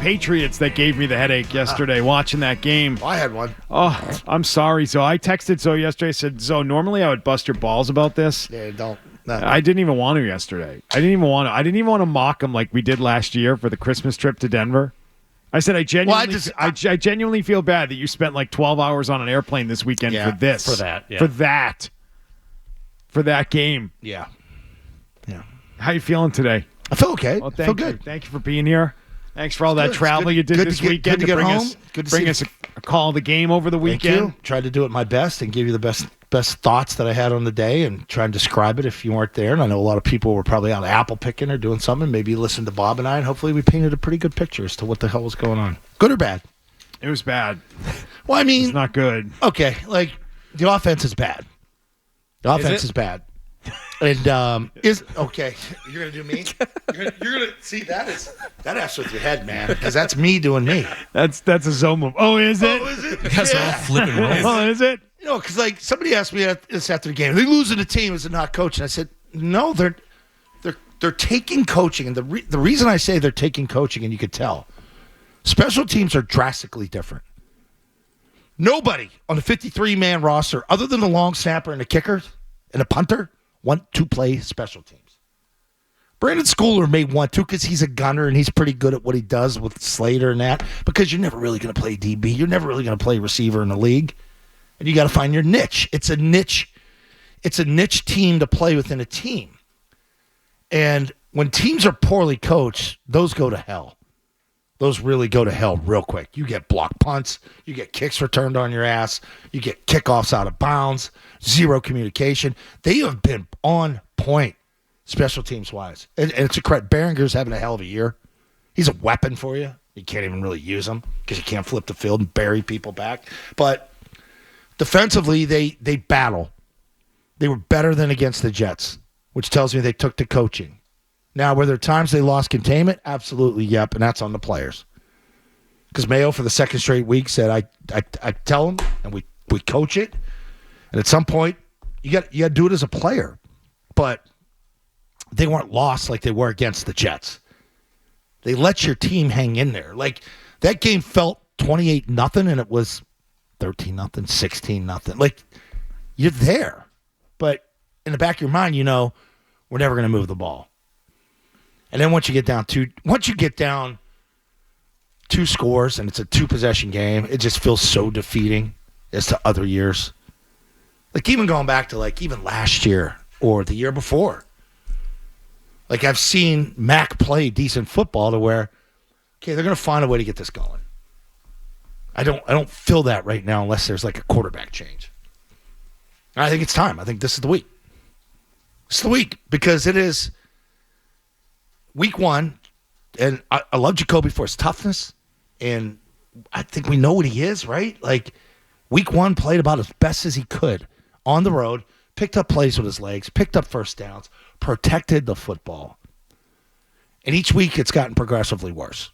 Patriots that gave me the headache yesterday watching that game. I had one. Oh, I'm sorry. So I texted Zoe yesterday. I said, Zoe, normally I would bust your balls about this. Yeah, don't. No. I didn't even want to yesterday. I didn't even want to mock him like we did last year for the Christmas trip to Denver. I said, I genuinely feel bad that you spent like 12 hours on an airplane this weekend for this. For that game. Yeah. Yeah. How you feeling today? I feel okay. Well, I feel good. Thank you for being here. Thanks for all that travel you did this weekend to bring us a call of the game over the weekend. Thank you. Tried to do it my best and give you the best thoughts that I had on the day and try and describe it if you weren't there. And I know a lot of people were probably out apple picking or doing something. Maybe you listened to Bob and I, and hopefully we painted a pretty good picture as to what the hell was going on. Good or bad? It was bad. Well, I mean, it's not good. Okay, like the offense is bad. The offense is bad. And is okay. You're gonna do me. You're gonna see that has with your head, man, because that's me doing me. That's a Zoe move. Oh, is it? Oh, is it? That's all flipping rolls. Oh, is it? You know, because like somebody asked me this after the game, are they losing the team? Is it not coaching? I said no. They're taking coaching, and the reason I say they're taking coaching, and you could tell, special teams are drastically different. Nobody on the 53-man roster, other than the long snapper and the kicker and the punter, want to play special teams. Brandon Schooler may want to because he's a gunner and he's pretty good at what he does with Slater and that, because you're never really going to play DB. You're never really going to play receiver in the league. And you got to find your niche. It's a niche team to play within a team. And when teams are poorly coached, those go to hell. Those really go to hell real quick. You get blocked punts. You get kicks returned on your ass. You get kickoffs out of bounds. Zero communication. They have been on point, special teams-wise. And it's a credit. Behringer's having a hell of a year. He's a weapon for you. You can't even really use him because you can't flip the field and bury people back. But defensively, they battle. They were better than against the Jets, which tells me they took to coaching. Now, were there times they lost containment? Absolutely, yep, and that's on the players. Because Mayo, for the second straight week, said, I tell them, and we coach it, and at some point, you got to do it as a player. But they weren't lost like they were against the Jets. They let your team hang in there. Like, that game felt 28-0, and it was 13-0, 16-0. Like, you're there. But in the back of your mind, you know, we're never going to move the ball. And then once you get down two scores and it's a two-possession game, it just feels so defeating as to other years. Like even going back to like even last year or the year before. Like I've seen Mac play decent football to where, okay, they're going to find a way to get this going. I don't feel that right now unless there's like a quarterback change. And I think it's time. I think this is the week. It's the week because it is week one, and I love Jacoby for his toughness, and I think we know what he is, right? Like, week one played about as best as he could on the road, picked up plays with his legs, picked up first downs, protected the football. And each week it's gotten progressively worse.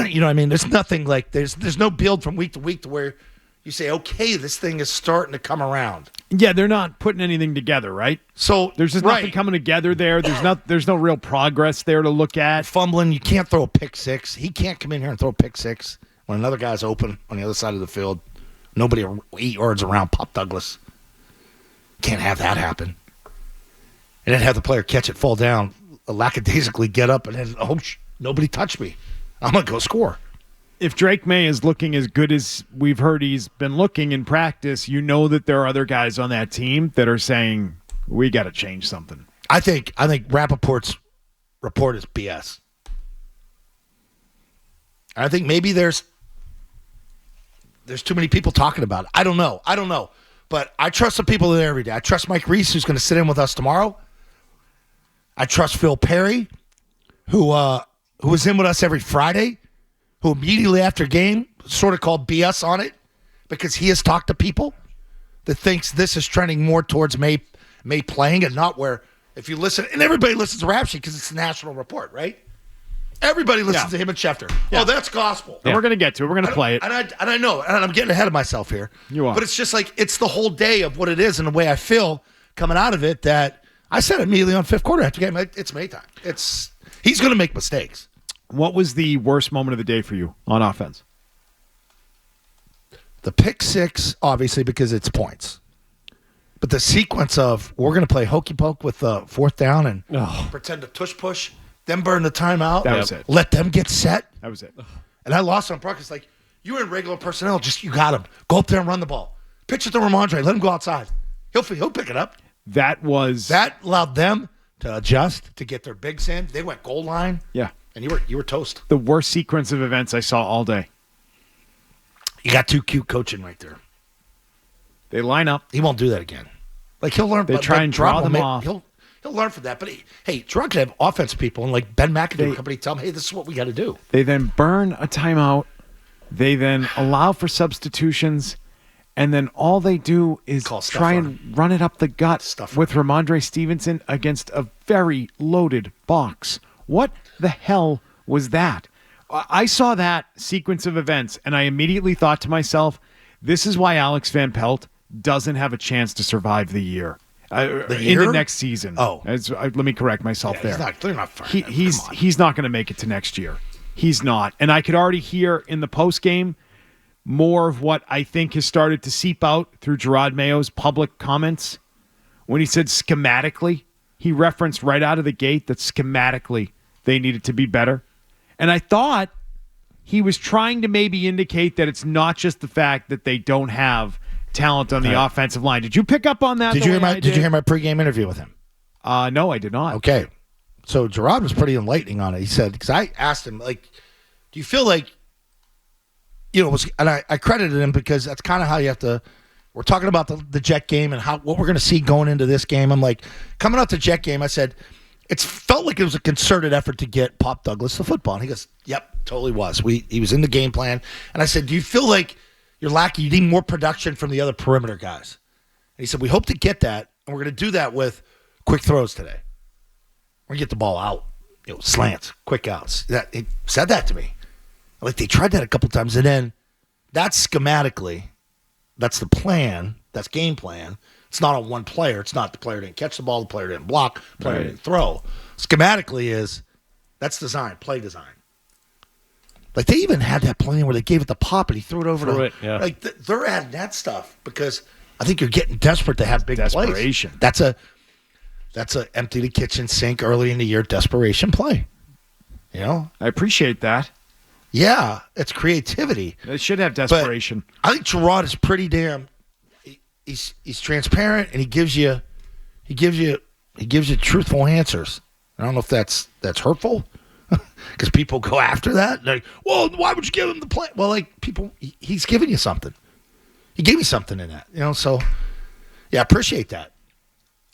You know what I mean? There's nothing like, there's no build from week to week to where you say, okay, this thing is starting to come around. Yeah, they're not putting anything together, right? So there's just nothing coming together there. There's no real progress there to look at. Fumbling, you can't throw a pick six. He can't come in here and throw a pick six when another guy's open on the other side of the field. Nobody 8 yards around Pop Douglas. Can't have that happen. And then have the player catch it, fall down, lackadaisically get up, and then, nobody touched me. I'm going to go score. If Drake Maye is looking as good as we've heard he's been looking in practice, you know that there are other guys on that team that are saying, we got to change something. I think Rappaport's report is BS. I think maybe there's too many people talking about it. I don't know. But I trust the people there every day. I trust Mike Reese, who's going to sit in with us tomorrow. I trust Phil Perry, who is in with us every Friday, who immediately after game sort of called BS on it because he has talked to people that thinks this is trending more towards May playing and not where, if you listen, and everybody listens to Rap Sheet because it's a national report, right? Everybody listens to him and Schefter. Yeah. Oh, that's gospel. And we're going to get to it. We're going to play it. And I know, and I'm getting ahead of myself here. You are. But it's just like, it's the whole day of what it is and the way I feel coming out of it that I said immediately on fifth quarter after game, it's May time. He's going to make mistakes. What was the worst moment of the day for you on offense? The pick six, obviously, because it's points. But the sequence of we're going to play hokey poke with fourth down and pretend to tush push, then burn the timeout. That was it. Let them get set. That was it. And I lost on practice. Like, you were in regular personnel. Just, you got him. Go up there and run the ball. Pitch it to Ramondre. Let him go outside. He'll pick it up. That allowed them to adjust, to get their bigs in. They went goal line. Yeah. And you were toast. The worst sequence of events I saw all day. You got too cute coaching right there. They line up. He won't do that again. Like, he'll learn. They try and draw them off. He'll learn from that. But Gerard could have offensive people, and like Ben McAdoo company tell him, hey, this is what we got to do. They then burn a timeout. They then allow for substitutions. And then all they do is try and run it up the gut with Ramondre Stevenson against a very loaded box. What the hell was that? I saw that sequence of events, and I immediately thought to myself, this is why Alex Van Pelt doesn't have a chance to survive the year. In the next season. Let me correct myself there. They're not fine. He's not going to make it to next year. He's not. And I could already hear in the postgame more of what I think has started to seep out through Gerard Mayo's public comments. When he said schematically, he referenced right out of the gate that schematically they needed to be better. And I thought he was trying to maybe indicate that it's not just the fact that they don't have talent on the offensive line. Did you pick up on that? Did you hear my pregame interview with him? No, I did not. Okay. So Gerard was pretty enlightening on it. He said, because I asked him, like, do you feel like, and I credited him because that's kind of how you have to. We're talking about the Jet game and what we're going to see going into this game. I'm like, coming out the Jet game, I said, it felt like it was a concerted effort to get Pop Douglas the football. And he goes, yep, totally was. He was in the game plan. And I said, do you feel like you're lacking? You need more production from the other perimeter guys. And he said, we hope to get that, and we're going to do that with quick throws today. We're going to get the ball out, slants, quick outs. He said that to me. Like, they tried that a couple times, and then that's schematically, that's the plan, that's game plan. It's not on one player. It's not the player didn't catch the ball, the player didn't block, the player didn't throw. Schematically that's design, play design. Like, they even had that play where they gave it the pop and he threw it over Like, they're adding that stuff because I think you're getting desperate to have big desperation. Plays. That's a empty the kitchen sink early in the year desperation play. I appreciate that. Yeah, it's creativity. It should have desperation. But I think Gerard is pretty damn. He's transparent and he gives you truthful answers. I don't know if that's hurtful because people go after that. Like, well, why would you give him the play? Well, like, people, he's giving you something. He gave me something in that, So, yeah, I appreciate that.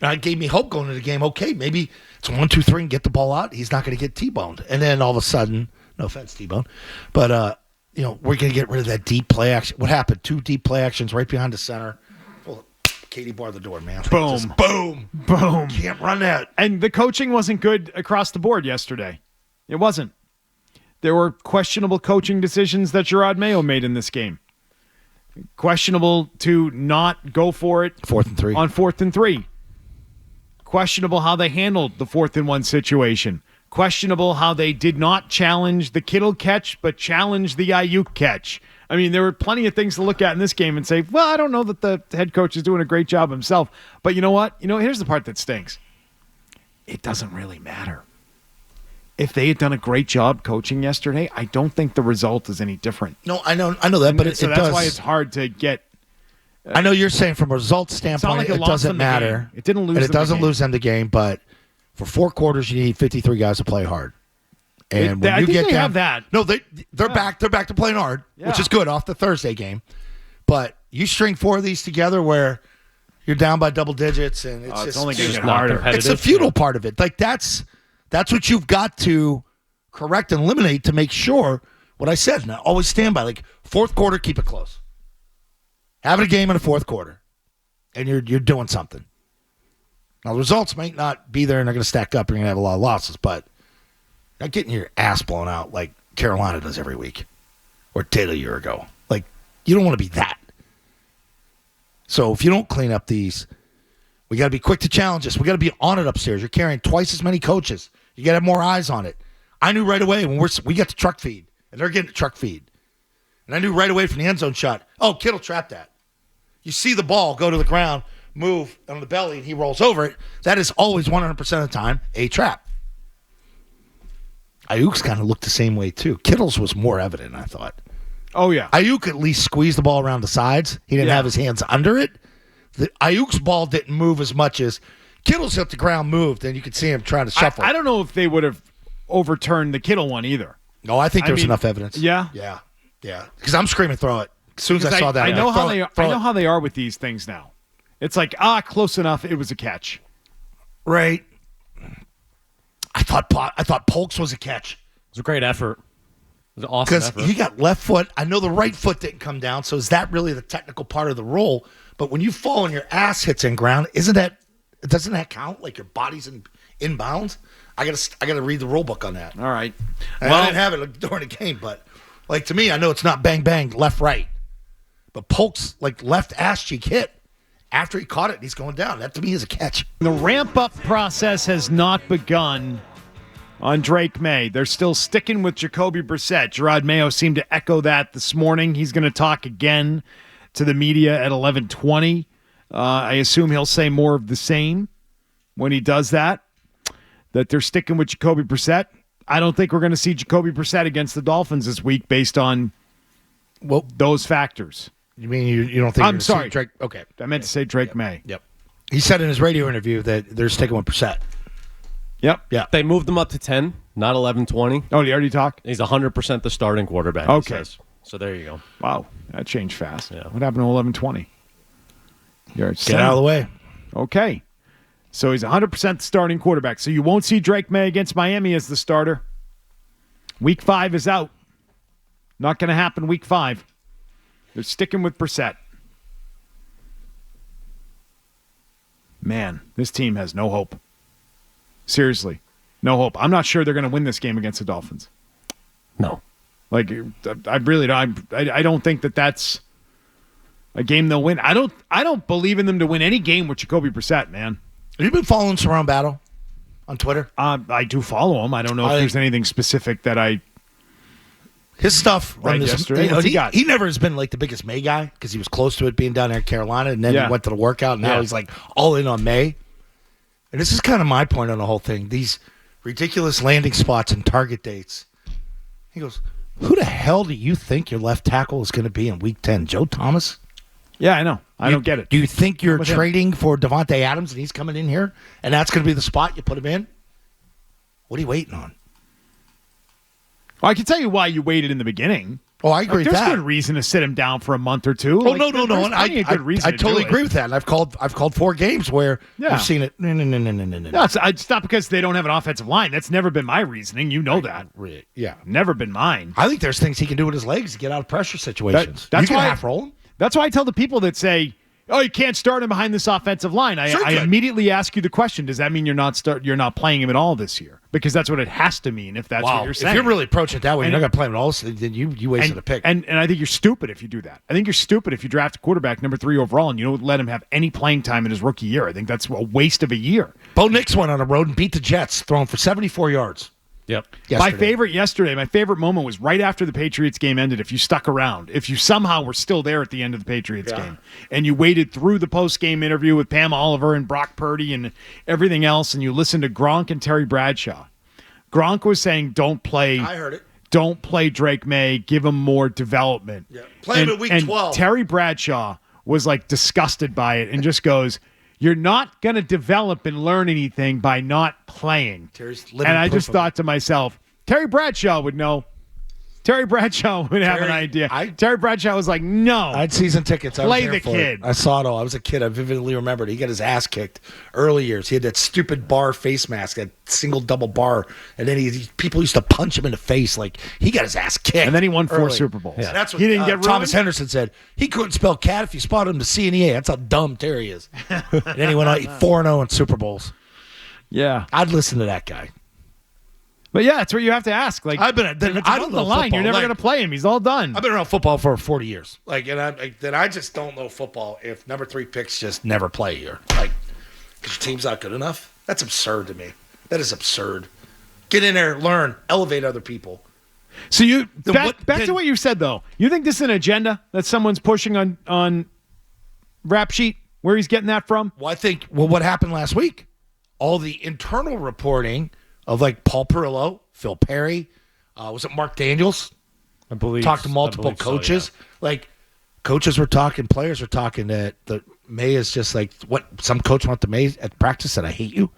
And it gave me hope going into the game. Okay, maybe it's 1, 2, 3 and get the ball out. He's not going to get T-boned, and then all of a sudden. No offense, T-Bone. But, we're going to get rid of that deep play action. What happened? 2 deep play actions right behind the center. Well, Katie bar the door, man. Boom. Boom. Boom. Can't run that. And the coaching wasn't good across the board yesterday. It wasn't. There were questionable coaching decisions that Gerard Mayo made in this game. Questionable to not go for it. 4th and 3. On 4th and 3. Questionable how they handled the 4th and 1 situation. Questionable how they did not challenge the Kittle catch, but challenge the Ayuk catch. I mean, there were plenty of things to look at in this game and say, well, I don't know that the head coach is doing a great job himself. But you know what? Here's the part that stinks. It doesn't really matter. If they had done a great job coaching yesterday, I don't think the result is any different. No, I know that, but so that's why it's hard to get. I know you're saying from a results standpoint, it doesn't matter. It didn't lose. And it doesn't lose them the game, but for 4 quarters, you need 53 guys to play hard. And when you get down, have that. No, they're back. They're back to playing hard, which is good off the Thursday game. But you string 4 of these together where you're down by double digits, and it's only going to get harder. It's a futile part of it. Like that's what you've got to correct and eliminate to make sure what I said. And I always stand by. Like 4th quarter, keep it close. Having a game in the 4th quarter, and you're doing something. Now, the results might not be there, and they're going to stack up. You're going to have a lot of losses, but not getting your ass blown out like Carolina does every week or did a year ago. Like, you don't want to be that. So if you don't clean up these, we got to be quick to challenge this. We got to be on it upstairs. You're carrying twice as many coaches. You got to have more eyes on it. I knew right away when we get the truck feed, and they're getting the truck feed. And I knew right away from the end zone shot, Kittle trapped that. You see the ball go to the ground, move on the belly, and he rolls over it. That is always 100% of the time a trap. Ayuk's kind of looked the same way, too. Kittle's was more evident, I thought. Oh, yeah. Ayuk at least squeezed the ball around the sides. He didn't have his hands under it. Ayuk's ball didn't move as much as Kittle's hit the ground moved, and you could see him trying to shuffle. I don't know if they would have overturned the Kittle one either. No, I think there's enough evidence. Yeah? Yeah. Because I'm screaming, throw it. As soon as I saw that, I know how they are with these things now. It's like, close enough. It was a catch. Right. I thought Polk's was a catch. It was a great effort. It was an awesome effort. Because he got left foot. I know the right foot didn't come down, so is that really the technical part of the roll? But when you fall and your ass hits in ground, doesn't that count? Like your body's in bounds? I gotta read the rule book on that. All right. I didn't have it during the game, but like to me, I know it's not bang bang left right. But Polk's like left ass cheek hit. After he caught it, he's going down. That to me is a catch. The ramp-up process has not begun on Drake Maye. They're still sticking with Jacoby Brissett. Gerard Mayo seemed to echo that this morning. He's going to talk again to the media at 11:20. I assume he'll say more of the same when he does that they're sticking with Jacoby Brissett. I don't think we're going to see Jacoby Brissett against the Dolphins this week based on those factors. You mean you don't think? I'm sorry, Drake. Okay, I meant to say Drake Maye. Yep. He said in his radio interview that they're sticking with Brissett. Yep. Yeah. They moved him up to 10, not 11-20. Oh, did he already talk? He's 100% the starting quarterback. Okay. He says. So there you go. Wow, that changed fast. Yeah. What happened to 11:20? Get out of the way. Okay. So he's 100% the starting quarterback. So you won't see Drake Maye against Miami as the starter. Week 5 is out. Not going to happen week 5. They're sticking with Brissett. Man, this team has no hope. Seriously, no hope. I'm not sure they're going to win this game against the Dolphins. No. Like, I really don't. I don't think that's a game they'll win. I don't believe in them to win any game with Jacoby Brissett, man. Have you been following Surround Battle on Twitter? I do follow him. I don't know if there's anything specific that I... His stuff right yesterday. What's he got? He never has been like the biggest May guy because he was close to it being down there in Carolina, and then he went to the workout, and now he's like all in on May. And this is kind of my point on the whole thing. These ridiculous landing spots and target dates. He goes, who the hell do you think your left tackle is going to be in Week 10? Joe Thomas? Yeah, I know. I don't get it. Do you think you're trading for Devontae Adams and he's coming in here, and that's going to be the spot you put him in? What are you waiting on? Well, I can tell you why you waited in the beginning. Oh, I agree with that. There's good reason to sit him down for a month or two. Oh, no. I totally agree with that. And I've called 4 games where I've seen it. No. No, it's not because they don't have an offensive line. That's never been my reasoning. You know that. Yeah. Never been mine. I think there's things he can do with his legs to get out of pressure situations. That's you can why half roll him. That's why I tell the people that say, "Oh, you can't start him behind this offensive line." I immediately ask you the question: does that mean you're not playing him at all this year? Because that's what it has to mean. If that's what you're saying, if you're really approaching it that way, you're not going to play him at all. Then you wasted a pick. And I think you're stupid if you do that. I think you're stupid if you draft a quarterback number 3 overall and you don't let him have any playing time in his rookie year. I think that's a waste of a year. Bo Nix went on the road and beat the Jets, throwing for 74 yards. Yep. My favorite moment was right after the Patriots game ended. If you stuck around, if you somehow were still there at the end of the Patriots game, and you waited through the post-game interview with Pam Oliver and Brock Purdy and everything else, and you listened to Gronk and Terry Bradshaw. Gronk was saying, "Don't play." I heard it. Don't play Drake Maye. Give him more development. Yeah. Play him at week 12. Terry Bradshaw was like disgusted by it and just goes, "You're not going to develop and learn anything by not playing." And I just thought to myself, Terry Bradshaw would know. Terry Bradshaw would have an idea. Terry Bradshaw was like, "No." I had season tickets. I play was the kid. I saw it all. I was a kid. I vividly remembered it. He got his ass kicked early years. He had that stupid bar face mask, that single double bar, and then people used to punch him in the face. Like he got his ass kicked. And then he won 4 early. Super Bowls. Yeah. That's what he didn't get Thomas Henderson said. He couldn't spell cat if you spotted him to C and E. That's how dumb Terry is. And then he went out 4-0 in Super Bowls. Yeah, I'd listen to that guy. But yeah, that's what you have to ask. Like, I don't know the line. football. You're never going to play him. He's all done. I've been around football for 40 years. I just don't know football if number 3 picks just never play here. Like, because your team's not good enough. That's absurd to me. That is absurd. Get in there, learn, elevate other people. So back to what you said, though. You think this is an agenda that someone's pushing on Rap Sheet? Where he's getting that from? Well, I think what happened last week, all the internal reporting of like Paul Perillo, Phil Perry, was it Mark Daniels? I believe. Talked to multiple coaches. So, yeah. Like coaches were talking, players were talking that the May is just like what some coach went to May at practice said, I hate you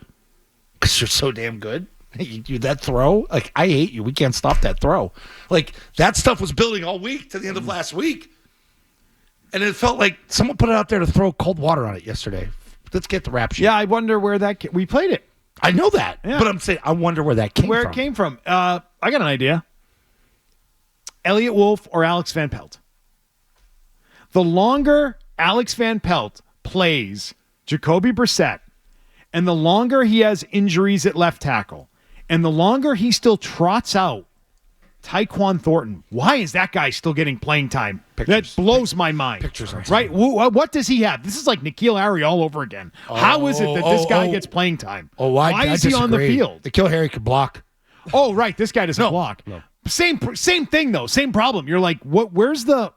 because you're so damn good. You that throw, like I hate you. We can't stop that throw. Like that stuff was building all week to the end of last week. And it felt like someone put it out there to throw cold water on it yesterday. Let's get the Rap Sheet. Yeah, I wonder where that we played it. I know that, yeah. But I'm saying I wonder where that came from. Where it came from. I got an idea. Elliott Wolf or Alex Van Pelt. The longer Alex Van Pelt plays Jacoby Brissett, and the longer he has injuries at left tackle, and the longer he still trots out Tyquan Thornton, why is that guy still getting playing time? Pictures. That blows my mind. Pictures. Right? What does he have? This is like N'Keal Harry all over again. How is it that this guy gets playing time? Why is he on the field? N'Keal Harry can block. Oh, right. This guy doesn't block. No. Same thing, though. Same problem. You're like, where's the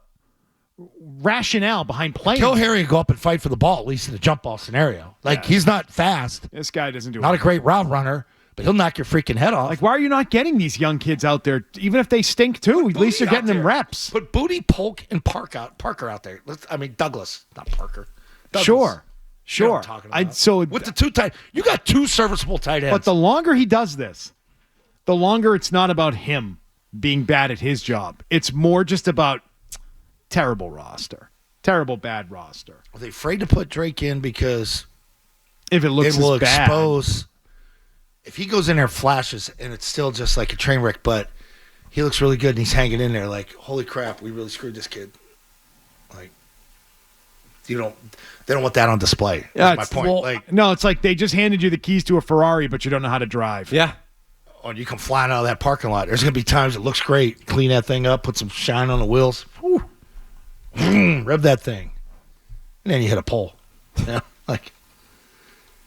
rationale behind playing? N'Keal Harry can go up and fight for the ball, at least in a jump ball scenario. Like, he's not fast. This guy doesn't do it. Not a great route runner, but he'll knock your freaking head off. Like, why are you not getting these young kids out there, even if they stink too? At least you're getting them reps. Put Booty, Polk, and Parker out there. Douglas, not Parker. Douglas. Sure. You know what I'm talking about. With the two tight, you got two serviceable tight ends. But the longer he does this, the longer it's not about him being bad at his job. It's more just about terrible roster. Terrible bad roster. Are they afraid to put Drake in because if it looks it will as bad. expose? If he goes in there, flashes, and it's still just like a train wreck, but he looks really good and he's hanging in there like, holy crap, we really screwed this kid. Like, they don't want that on display. Yeah, that's my point. Well, no, it's like they just handed you the keys to a Ferrari, but you don't know how to drive. Yeah. Or you come flying out of that parking lot. There's going to be times it looks great. Clean that thing up, put some shine on the wheels. Whew. Rev that thing. And then you hit a pole. Yeah, like,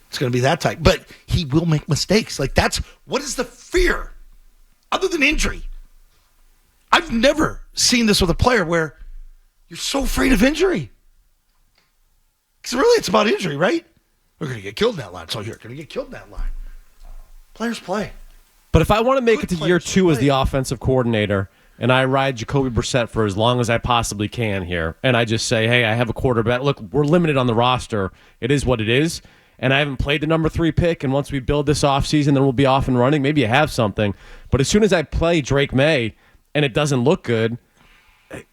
it's going to be that tight. But he will make mistakes. Like, what is the fear other than injury? I've never seen this with a player where you're so afraid of injury. Because really, it's about injury, right? We're going to get killed in that line. So you're going to get killed in that line. Players play. But if I want to make Good it to year players 2 as play. the offensive coordinator and I ride Jacoby Brissett for as long as I possibly can here, and I just say, hey, I have a quarterback. Look, we're limited on the roster. It is what it is. And I haven't played the number 3 pick, and once we build this offseason, then we'll be off and running. Maybe you have something. But as soon as I play Drake Maye and it doesn't look good,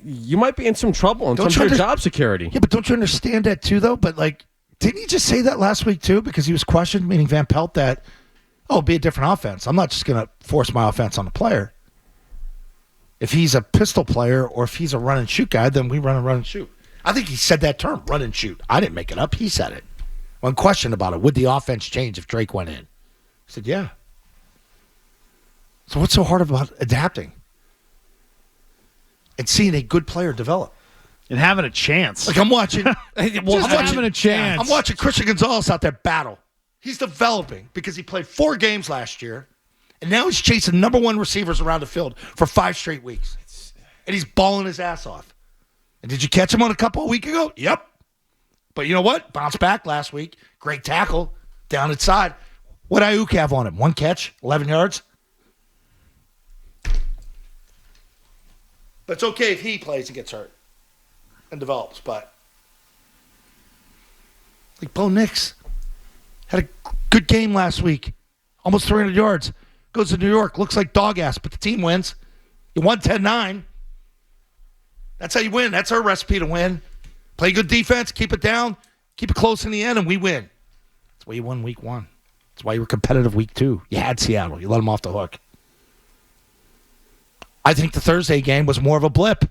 you might be in some trouble in terms of your job security. Yeah, but don't you understand that too, though? But, like, didn't he just say that last week, too? Because he was questioned, meaning Van Pelt, that, it'll be a different offense. I'm not just going to force my offense on the player. If he's a pistol player or if he's a run and shoot guy, then we run and shoot. I think he said that term, run and shoot. I didn't make it up. He said it. When questioned about it, would the offense change if Drake went in? He said, yeah. So what's so hard about adapting? And seeing a good player develop. And having a chance. Like I'm watching. Having a chance. I'm watching Christian Gonzalez out there battle. He's developing because he played 4 games last year, and now he's chasing number 1 receivers around the field for 5 straight weeks. And he's balling his ass off. And did you catch him on a couple of weeks ago? Yep. But you know what? Bounced back last week. Great tackle down inside. What did Ayuk have on him? 1 catch, 11 yards. But it's okay if he plays and gets hurt and develops. But like Bo Nix had a good game last week. Almost 300 yards. Goes to New York. Looks like dog ass, but the team wins. You won 10-9. That's how you win. That's our recipe to win. Play good defense. Keep it down. Keep it close in the end, and we win. That's why you won week 1. That's why you were competitive week 2. You had Seattle. You let them off the hook. I think the Thursday game was more of a blip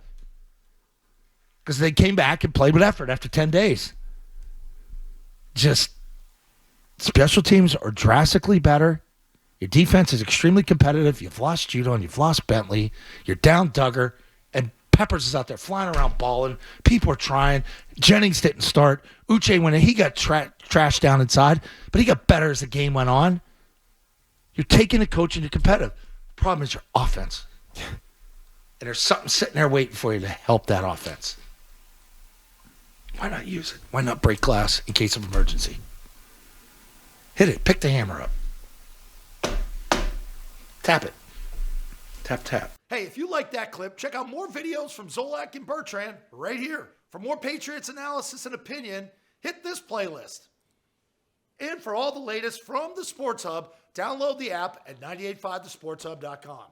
because they came back and played with effort after 10 days. Just special teams are drastically better. Your defense is extremely competitive. You've lost Judon. You've lost Bentley. You're down Duggar. And Peppers is out there flying around balling. People are trying. Jennings didn't start. Uche went in. He got trashed down inside, but he got better as the game went on. You're taking a coach into competitive. The problem is your offense. And there's something sitting there waiting for you to help that offense. Why not use it? Why not break glass in case of emergency? Hit it. Pick the hammer up. Tap it. Tap, tap. Hey, if you like that clip, check out more videos from Zolak and Bertrand right here. For more Patriots analysis and opinion, hit this playlist. And for all the latest from the Sports Hub, download the app at 985thesportshub.com.